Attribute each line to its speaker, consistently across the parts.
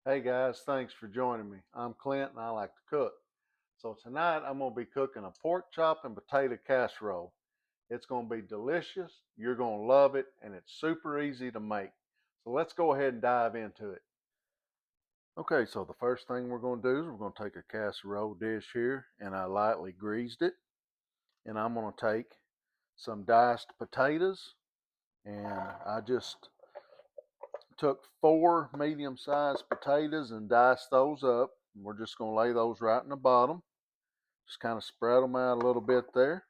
Speaker 1: Hey guys, thanks for joining me. I'm Clint and I like to cook. So tonight I'm going to be cooking a pork chop and potato casserole. It's going to be delicious, you're going to love it, and it's super easy to make. So let's go ahead and dive into it. Okay, so the first thing we're going to do is we're going to take a casserole dish here and I lightly greased it. And I'm going to take some diced potatoes and I just took 4 medium-sized potatoes and diced those up. We're just going to lay those right in the bottom. Just kind of spread them out a little bit there.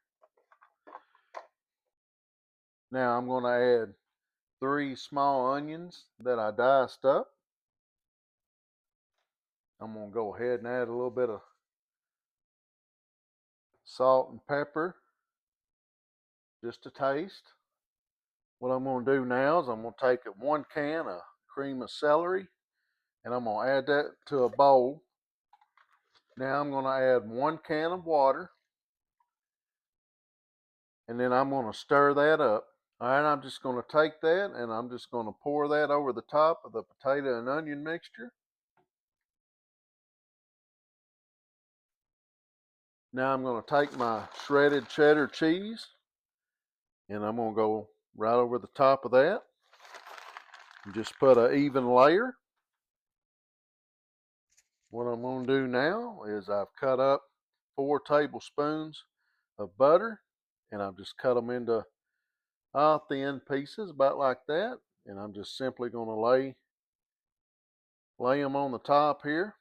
Speaker 1: Now I'm going to add 3 small onions that I diced up. I'm going to go ahead and add a little bit of salt and pepper, just a taste. What I'm going to do now is I'm going to take 1 can of cream of celery and I'm going to add that to a bowl. Now I'm going to add 1 can of water and then I'm going to stir that up. All right, I'm just going to take that and I'm just going to pour that over the top of the potato and onion mixture. Now I'm going to take my shredded cheddar cheese and I'm going to go right over the top of that and just put an even layer. What I'm going to do now is I've cut up 4 tablespoons of butter and I've just cut them into thin pieces about like that, and I'm just simply going to lay them on the top here.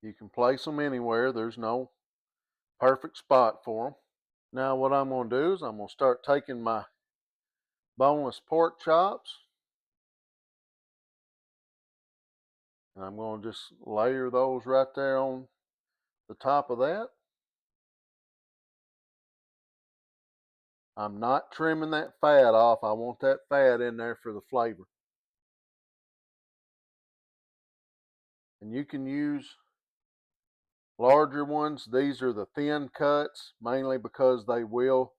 Speaker 1: You can place them anywhere. There's no perfect spot for them. Now what I'm going to do is I'm going to start taking my boneless pork chops and I'm going to just layer those right there on the top of that. I'm not trimming that fat off. I want that fat in there for the flavor. And you can use larger ones. These are the thin cuts, mainly because they will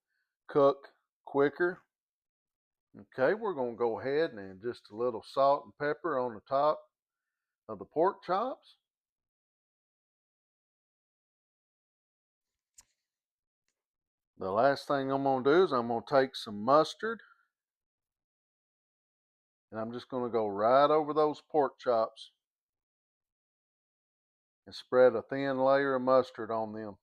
Speaker 1: cook quicker. Okay, we're going to go ahead and just a little salt and pepper on the top of the pork chops. The last thing I'm going to do is I'm going to take some mustard and I'm just going to go right over those pork chops and spread a thin layer of mustard on them.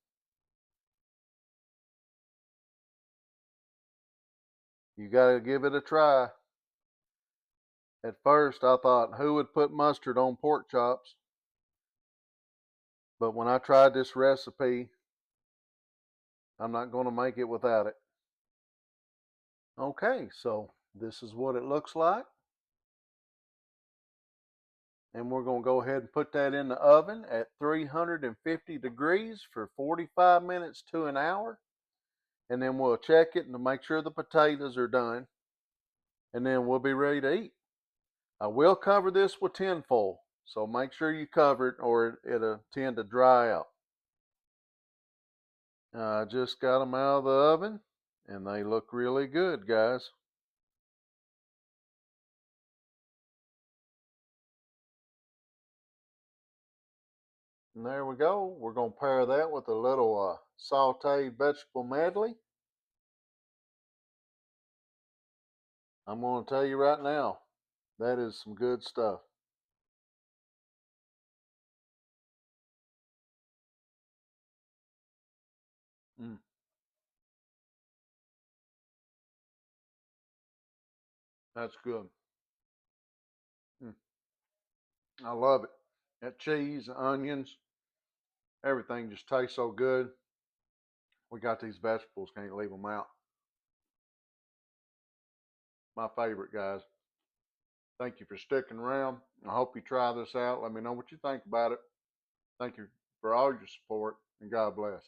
Speaker 1: You got to give it a try. At first I thought, who would put mustard on pork chops? But when I tried this recipe, I'm not going to make it without it. Okay, so this is what it looks like. And we're going to go ahead and put that in the oven at 350 degrees for 45 minutes to an hour. And then we'll check it to make sure the potatoes are done. And then we'll be ready to eat. I will cover this with tinfoil, so make sure you cover it or it'll tend to dry out. I just got them out of the oven and they look really good, guys. And there we go. We're going to pair that with a little sauteed vegetable medley. I'm going to tell you right now, that is some good stuff. Mm, that's good. Mm, I love it. That cheese, onions, everything just tastes so good. We got these vegetables, can't leave them out. My favorite, guys. Thank you for sticking around. I hope you try this out. Let me know what you think about it. Thank you for all your support, and God bless.